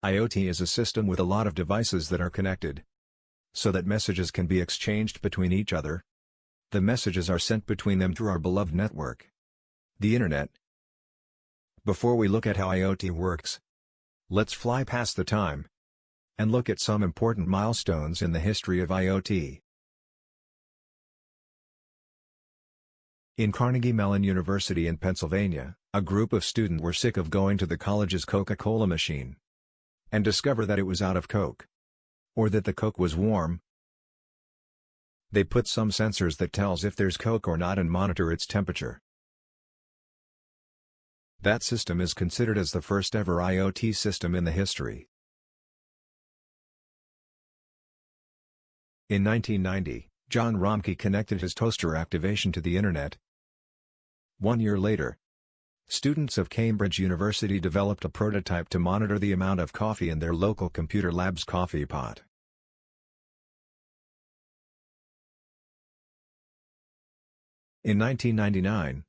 IoT is a system with a lot of devices that are connected, so that messages can be exchanged between each other. The messages are sent between them through our beloved network, the Internet. Before we look at how IoT works, let's fly past the time and look at some important milestones in the history of IoT. In Carnegie Mellon University in Pennsylvania, a group of students were sick of going to the college's Coca-Cola machine and discover that it was out of Coke, or that the Coke was warm. They put some sensors that tells if there's Coke or not and monitor its temperature. That system is considered as the first ever IoT system in the history. In 1990, John Romke connected his toaster activation to the Internet. 1 year later, students of Cambridge University developed a prototype to monitor the amount of coffee in their local computer lab's coffee pot. In 1999,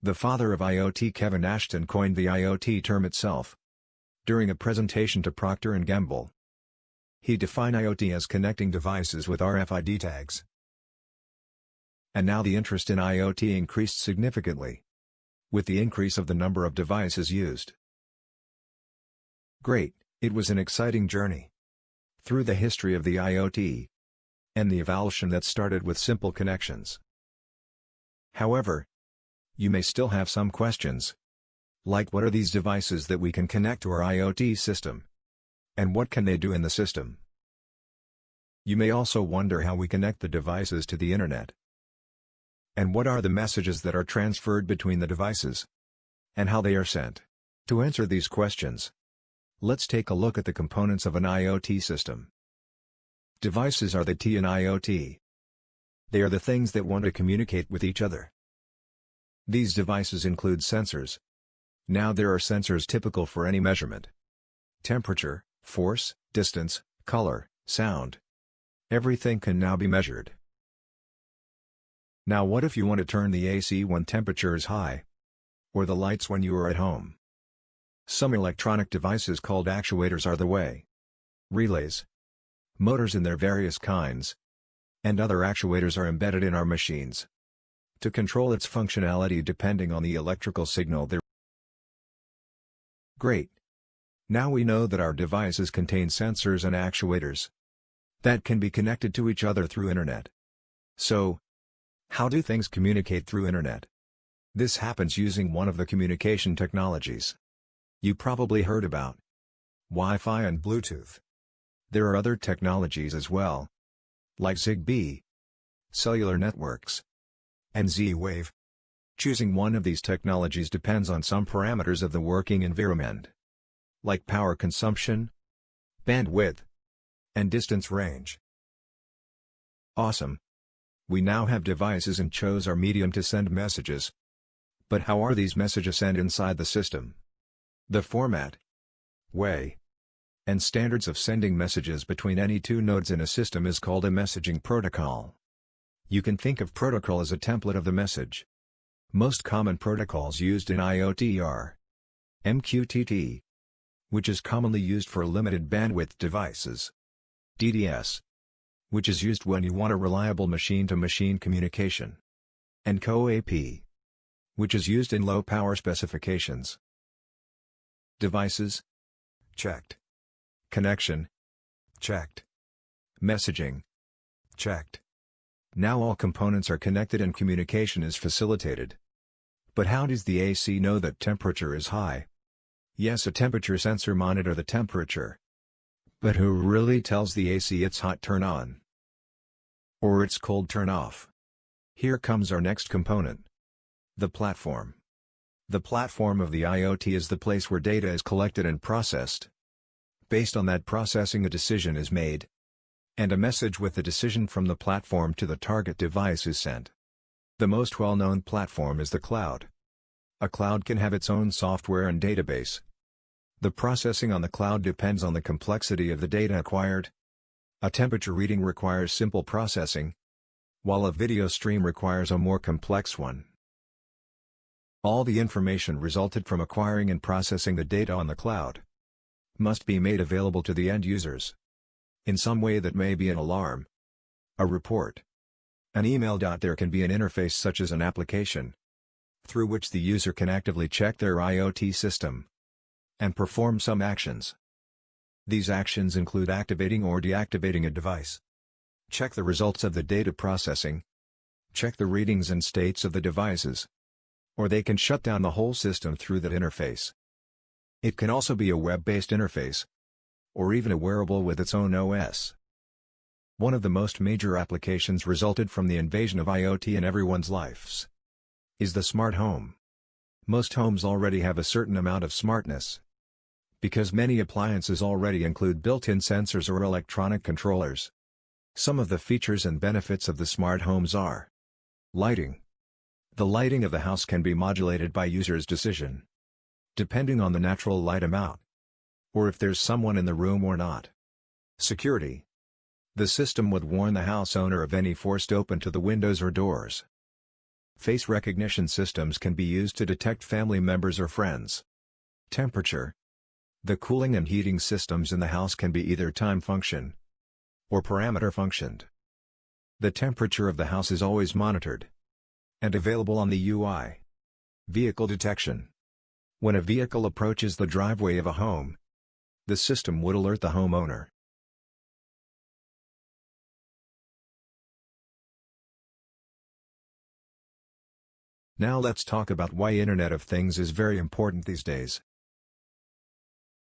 the father of IoT, Kevin Ashton, coined the IoT term itself during a presentation to Procter & Gamble. He defined IoT as connecting devices with RFID tags. And now the interest in IoT increased significantly with the increase of the number of devices used. Great, it was an exciting journey through the history of the IoT and the evolution that started with simple connections. However, you may still have some questions, like what are these devices that we can connect to our IoT system? And what can they do in the system? You may also wonder how we connect the devices to the Internet. And what are the messages that are transferred between the devices? And how they are sent? To answer these questions, let's take a look at the components of an IoT system. Devices are the T in IoT. They are the things that want to communicate with each other. These devices include sensors. Now there are sensors typical for any measurement. Temperature, force, distance, color, sound. Everything can now be measured. Now what if you want to turn the AC when temperature is high? Or the lights when you are at home? Some electronic devices called actuators are the way. Relays, motors in their various kinds, and other actuators are embedded in our machines to control its functionality depending on the electrical signal there. Great! Now we know that our devices contain sensors and actuators that can be connected to each other through Internet. So, how do things communicate through Internet? This happens using one of the communication technologies you probably heard about: Wi-Fi and Bluetooth. There are other technologies as well, like Zigbee, cellular networks, and Z-Wave. Choosing one of these technologies depends on some parameters of the working environment, like power consumption, bandwidth, and distance range. Awesome! We now have devices and chose our medium to send messages. But how are these messages sent inside the system? The format, way, and standards of sending messages between any two nodes in a system is called a messaging protocol. You can think of protocol as a template of the message. Most common protocols used in IoT are MQTT, which is commonly used for limited bandwidth devices, DDS, which is used when you want a reliable machine-to-machine communication, and CoAP, which is used in low-power specifications. Devices, checked. Connection, checked. Messaging, checked. Now all components are connected and communication is facilitated. But how does the AC know that temperature is high? Yes, a temperature sensor monitor the temperature. But who really tells the AC it's hot, turn on, or it's cold, turn off? Here comes our next component: the platform. The platform of the IoT is the place where data is collected and processed. Based on that processing, a decision is made, and a message with the decision from the platform to the target device is sent. The most well-known platform is the cloud. A cloud can have its own software and database. The processing on the cloud depends on the complexity of the data acquired. A temperature reading requires simple processing, while a video stream requires a more complex one. All the information resulted from acquiring and processing the data on the cloud. must be made available to the end users in some way that may be an alarm, a report, an email. There can be an interface such as an application through which the user can actively check their IoT system and perform some actions. These actions include activating or deactivating a device, check the results of the data processing, check the readings and states of the devices, or they can shut down the whole system through that interface. It can also be a web-based interface, or even a wearable with its own OS. One of the most major applications resulted from the invasion of IoT in everyone's lives is the smart home. Most homes already have a certain amount of smartness, because many appliances already include built-in sensors or electronic controllers. Some of the features and benefits of the smart homes are: lighting. The lighting of the house can be modulated by user's decision, depending on the natural light amount, or if there's someone in the room or not. Security. The system would warn the house owner of any forced open to the windows or doors. Face recognition systems can be used to detect family members or friends. Temperature. The cooling and heating systems in the house can be either time function or parameter functioned. The temperature of the house is always monitored and available on the UI. Vehicle detection. When a vehicle approaches the driveway of a home, the system would alert the homeowner. Now let's talk about why Internet of Things is very important these days.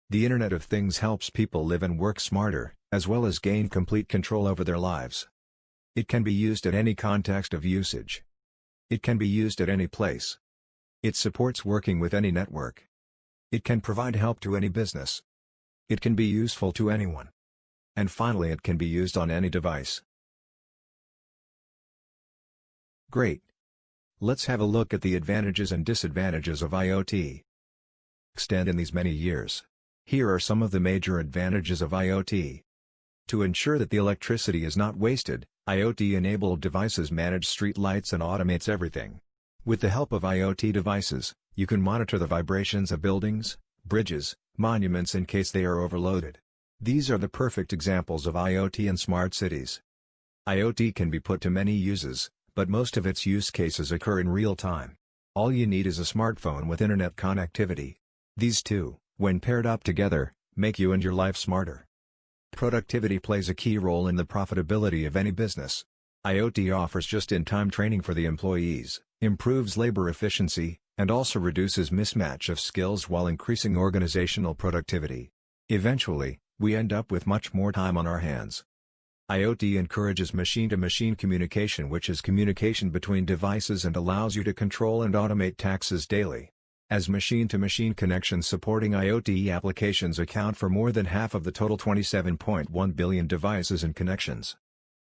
The Internet of Things helps people live and work smarter, as well as gain complete control over their lives. It can be used at any context of usage. It can be used at any place. It supports working with any network. It can provide help to any business. It can be useful to anyone. And finally, it can be used on any device. Great. Let's have a look at the advantages and disadvantages of IoT. Extend in these many years. Here are some of the major advantages of IoT. To ensure that the electricity is not wasted, IoT-enabled devices manage street lights and automates everything. With the help of IoT devices, you can monitor the vibrations of buildings, bridges, monuments in case they are overloaded. These are the perfect examples of IoT in smart cities. IoT can be put to many uses, but most of its use cases occur in real time. All you need is a smartphone with internet connectivity. These two, when paired up together, make you and your life smarter. Productivity plays a key role in the profitability of any business. IoT offers just-in-time training for the employees, improves labor efficiency, and also reduces mismatch of skills while increasing organizational productivity. Eventually, we end up with much more time on our hands. IoT encourages machine-to-machine communication, which is communication between devices and allows you to control and automate tasks daily. As machine-to-machine connections supporting IoT applications account for more than half of the total 27.1 billion devices and connections.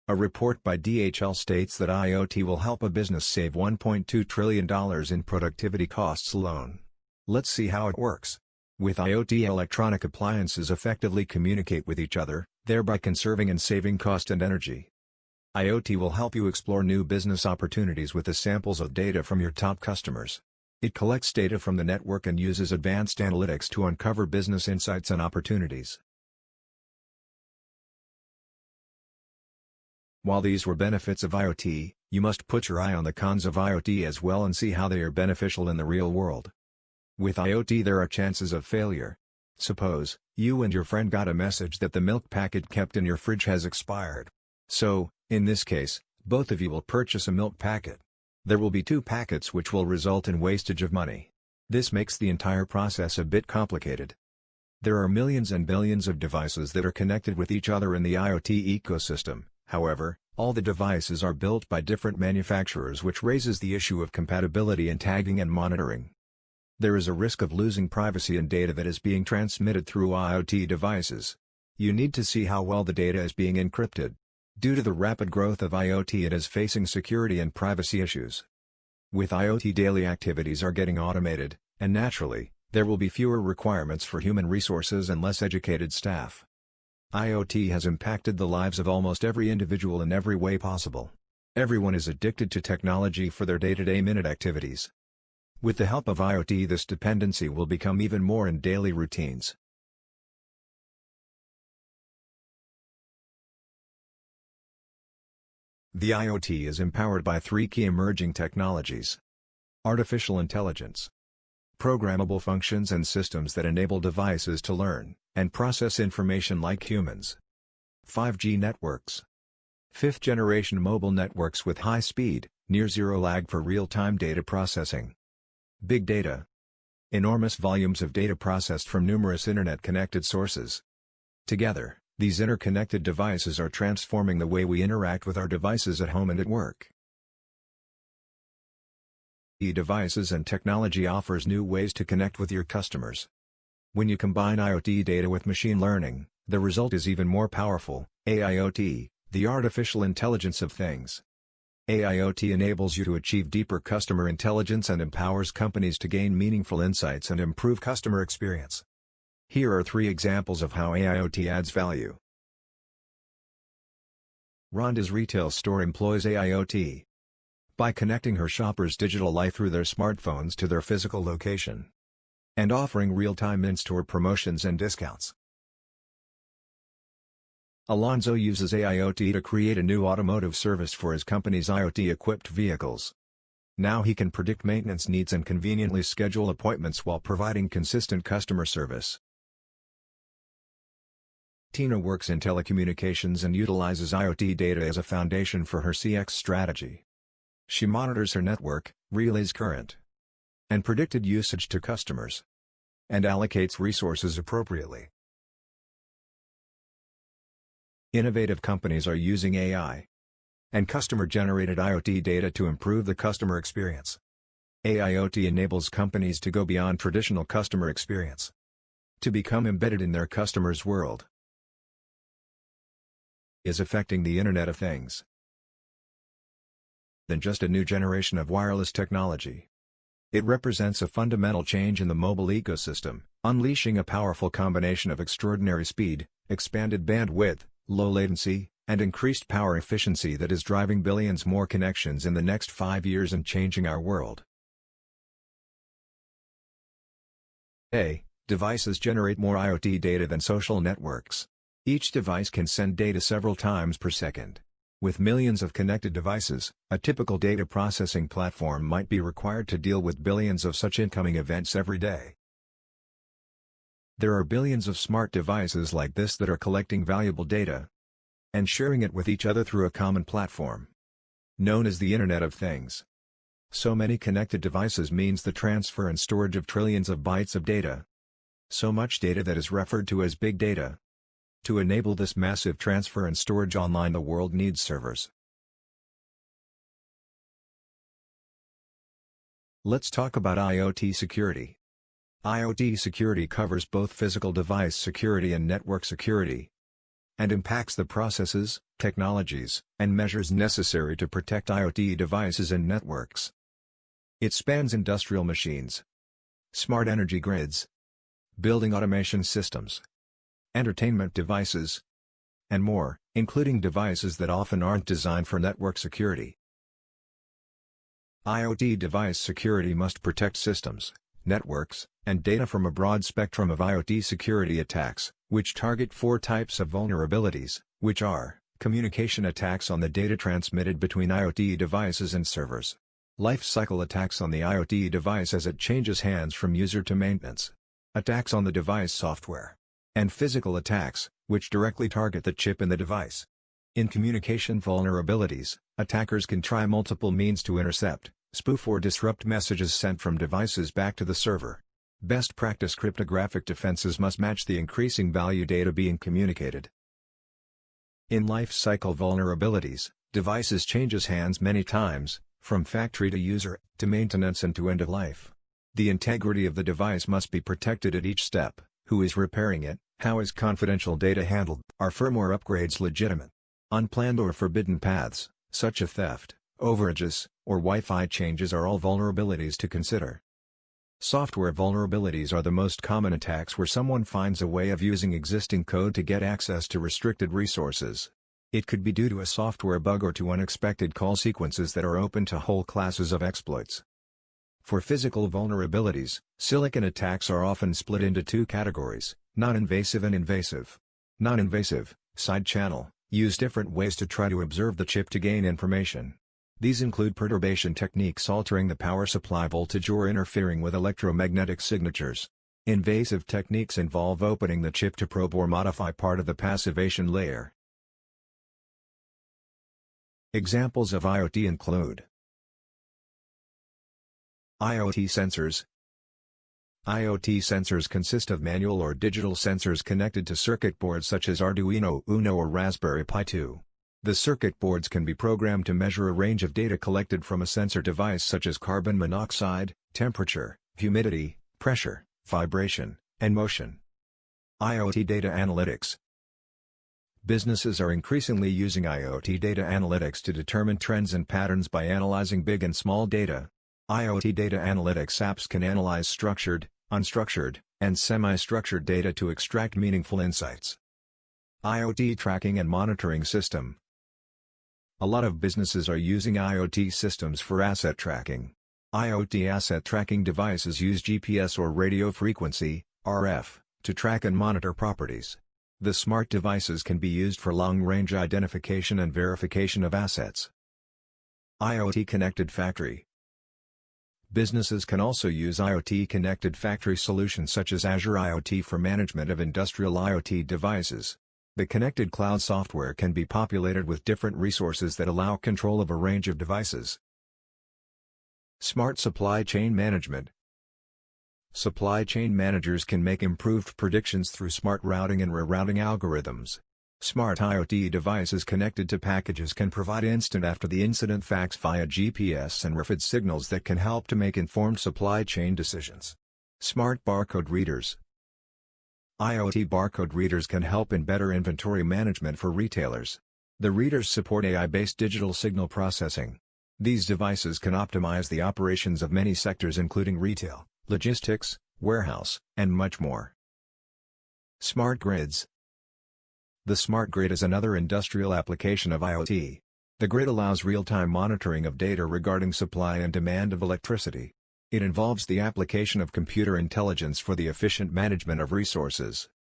A report by DHL states that IoT will help a business save $1.2 trillion in productivity costs alone. Let's see how it works. With IoT, electronic appliances effectively communicate with each other, thereby conserving and saving cost and energy. IoT will help you explore new business opportunities with the samples of data from your top customers. It collects data from the network and uses advanced analytics to uncover business insights and opportunities. While these were benefits of IoT, you must put your eye on the cons of IoT as well and see how they are beneficial in the real world. With IoT, there are chances of failure. Suppose you and your friend got a message that the milk packet kept in your fridge has expired. So, in this case, both of you will purchase a milk packet. There will be 2 packets, which will result in wastage of money. This makes the entire process a bit complicated. There are millions and billions of devices that are connected with each other in the IoT ecosystem. However, all the devices are built by different manufacturers, which raises the issue of compatibility and tagging and monitoring. There is a risk of losing privacy and data that is being transmitted through IoT devices. You need to see how well the data is being encrypted. Due to the rapid growth of IoT, it is facing security and privacy issues. With IoT, daily activities are getting automated, and naturally, there will be fewer requirements for human resources and less educated staff. IoT has impacted the lives of almost every individual in every way possible. Everyone is addicted to technology for their day-to-day minute activities. With the help of IoT, this dependency will become even more in daily routines. The IoT is empowered by three key emerging technologies: artificial intelligence, programmable functions and systems that enable devices to learn and process information like humans, 5G networks, fifth-generation mobile networks with high speed, near-zero lag for real-time data processing, big data, enormous volumes of data processed from numerous internet-connected sources. Together, these interconnected devices are transforming the way we interact with our devices at home and at work. E-devices and technology offers new ways to connect with your customers. When you combine IoT data with machine learning, the result is even more powerful. AIoT, the artificial intelligence of things. AIoT enables you to achieve deeper customer intelligence and empowers companies to gain meaningful insights and improve customer experience. Here are three examples of how AIoT adds value. Rhonda's retail store employs AIoT. By connecting her shoppers' digital life through their smartphones to their physical location, and offering real-time in-store promotions and discounts. Alonzo uses AIoT to create a new automotive service for his company's IoT-equipped vehicles. Now he can predict maintenance needs and conveniently schedule appointments while providing consistent customer service. Tina works in telecommunications and utilizes IoT data as a foundation for her CX strategy. She monitors her network, relays current and predicted usage to customers, and allocates resources appropriately. Innovative companies are using AI and customer-generated IoT data to improve the customer experience. AIoT enables companies to go beyond traditional customer experience, to become embedded in their customers' world. Is affecting the Internet of Things than just a new generation of wireless technology. It represents a fundamental change in the mobile ecosystem, unleashing a powerful combination of extraordinary speed, expanded bandwidth, low latency, and increased power efficiency that is driving billions more connections in the next 5 years and changing our world. Devices generate more IoT data than social networks. Each device can send data several times per second. With millions of connected devices, a typical data processing platform might be required to deal with billions of such incoming events every day. There are billions of smart devices like this that are collecting valuable data and sharing it with each other through a common platform, known as the Internet of Things. So many connected devices means the transfer and storage of trillions of bytes of data. So much data that is referred to as big data. To enable this massive transfer and storage online, the world needs servers. Let's talk about IoT security. IoT security covers both physical device security and network security, and impacts the processes, technologies, and measures necessary to protect IoT devices and networks. It spans industrial machines, smart energy grids, building automation systems, entertainment devices, and more, including devices that often aren't designed for network security. IoT device security must protect systems, networks, and data from a broad spectrum of IoT security attacks, which target 4 types of vulnerabilities, which are: communication attacks on the data transmitted between IoT devices and servers, life cycle attacks on the IoT device as it changes hands from user to maintenance, attacks on the device software, and physical attacks, which directly target the chip in the device. In communication vulnerabilities, attackers can try multiple means to intercept, spoof or disrupt messages sent from devices back to the server. Best practice cryptographic defenses must match the increasing value data being communicated. In life cycle vulnerabilities, devices changes hands many times, from factory to user, to maintenance and to end of life. The integrity of the device must be protected at each step. Who is repairing it? How is confidential data handled? Are firmware upgrades legitimate? Unplanned or forbidden paths, such as theft, overages, or Wi-Fi changes are all vulnerabilities to consider. Software vulnerabilities are the most common attacks where someone finds a way of using existing code to get access to restricted resources. It could be due to a software bug or to unexpected call sequences that are open to whole classes of exploits. For physical vulnerabilities, silicon attacks are often split into 2 categories: non-invasive and invasive. Non-invasive, side channel, use different ways to try to observe the chip to gain information. These include perturbation techniques altering the power supply voltage or interfering with electromagnetic signatures. Invasive techniques involve opening the chip to probe or modify part of the passivation layer. Examples of IoT include IoT sensors. IoT sensors consist of manual or digital sensors connected to circuit boards such as Arduino Uno or Raspberry Pi 2. The circuit boards can be programmed to measure a range of data collected from a sensor device such as carbon monoxide, temperature, humidity, pressure, vibration, and motion. IoT data analytics. Businesses are increasingly using IoT data analytics to determine trends and patterns by analyzing big and small data. IoT data analytics apps can analyze structured, unstructured, and semi-structured data to extract meaningful insights. IoT tracking and monitoring system. A lot of businesses are using IoT systems for asset tracking. IoT asset tracking devices use GPS or radio frequency, RF, to track and monitor properties. The smart devices can be used for long-range identification and verification of assets. IoT connected factory. Businesses can also use IoT connected factory solutions such as Azure IoT for management of industrial IoT devices. The connected cloud software can be populated with different resources that allow control of a range of devices. Smart supply chain management. Supply chain managers can make improved predictions through smart routing and rerouting algorithms. Smart IoT devices connected to packages can provide instant after-the-incident facts via GPS and RFID signals that can help to make informed supply chain decisions. Smart barcode readers. IoT barcode readers can help in better inventory management for retailers. The readers support AI-based digital signal processing. These devices can optimize the operations of many sectors including retail, logistics, warehouse, and much more. Smart grids. The smart grid is another industrial application of IoT. The grid allows real-time monitoring of data regarding supply and demand of electricity. It involves the application of computer intelligence for the efficient management of resources.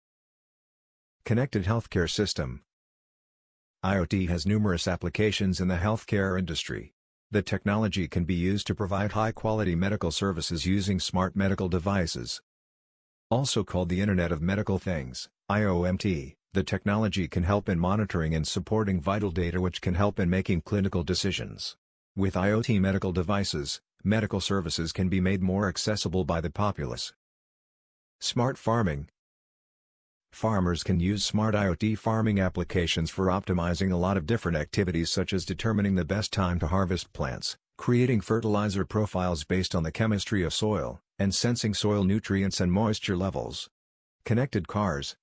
Connected healthcare system. IoT has numerous applications in the healthcare industry. The technology can be used to provide high-quality medical services using smart medical devices. Also called the Internet of Medical Things, IoT, the technology can help in monitoring and supporting vital data which can help in making clinical decisions. With IoT medical devices, medical services can be made more accessible by the populace. Smart farming. Farmers can use smart IoT farming applications for optimizing a lot of different activities such as determining the best time to harvest plants, creating fertilizer profiles based on the chemistry of soil, and sensing soil nutrients and moisture levels. Connected cars.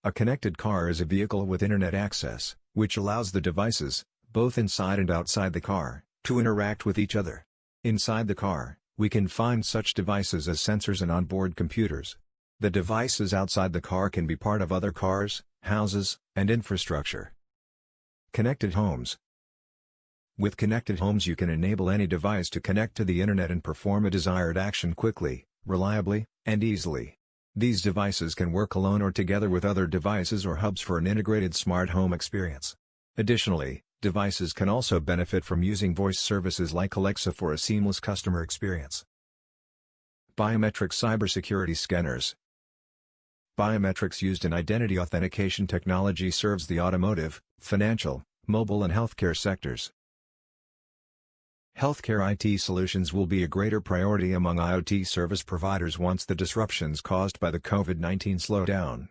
A connected car is a vehicle with internet access, which allows the devices, both inside and outside the car, to interact with each other. Inside the car, we can find such devices as sensors and onboard computers. The devices outside the car can be part of other cars, houses, and infrastructure. Connected homes. With connected homes you can enable any device to connect to the internet and perform a desired action quickly, reliably, and easily. These devices can work alone or together with other devices or hubs for an integrated smart home experience. Additionally, devices can also benefit from using voice services like Alexa for a seamless customer experience. Biometric cybersecurity scanners. Biometrics used in identity authentication technology serves the automotive, financial, mobile and healthcare sectors. Healthcare IT solutions will be a greater priority among IoT service providers once the disruptions caused by the COVID-19 slow down.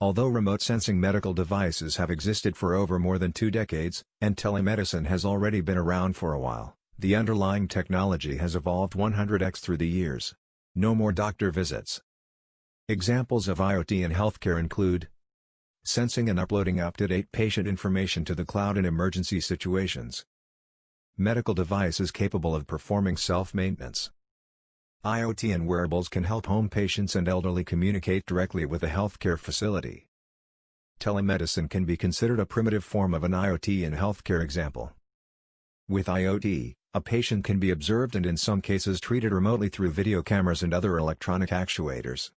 Although remote sensing medical devices have existed for over more than 2 decades, and telemedicine has already been around for a while, the underlying technology has evolved 100x through the years. No more doctor visits. Examples of IoT in healthcare include sensing and uploading up-to-date patient information to the cloud in emergency situations. Medical devices capable of performing self-maintenance. IoT and wearables can help home patients and elderly communicate directly with a healthcare facility. Telemedicine can be considered a primitive form of an IoT in healthcare example. With IoT, a patient can be observed and in some cases treated remotely through video cameras and other electronic actuators.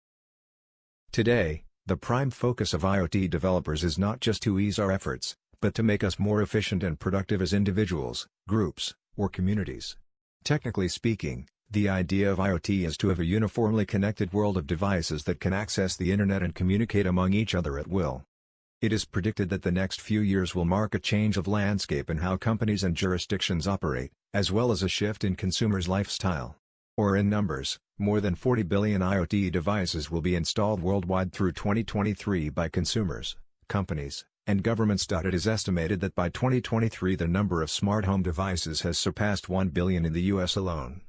Today, The prime focus of IoT developers is not just to ease our efforts, but to make us more efficient and productive as individuals, groups, or communities. Technically speaking, the idea of IoT is to have a uniformly connected world of devices that can access the internet and communicate among each other at will. It is predicted that the next few years will mark a change of landscape in how companies and jurisdictions operate, as well as a shift in consumers' lifestyle. Or in numbers, more than 40 billion IoT devices will be installed worldwide through 2023 by consumers, companies, and governments. It is estimated that by 2023 the number of smart home devices has surpassed 1 billion in the US alone.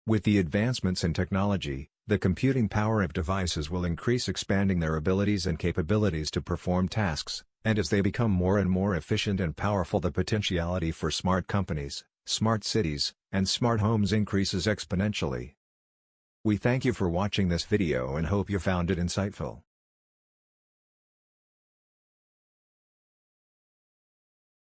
With the advancements in technology, the computing power of devices will increase, expanding their abilities and capabilities to perform tasks, and as they become more and more efficient and powerful, the potentiality for smart companies, smart cities, and smart homes increases exponentially. We thank you for watching this video and hope you found it insightful.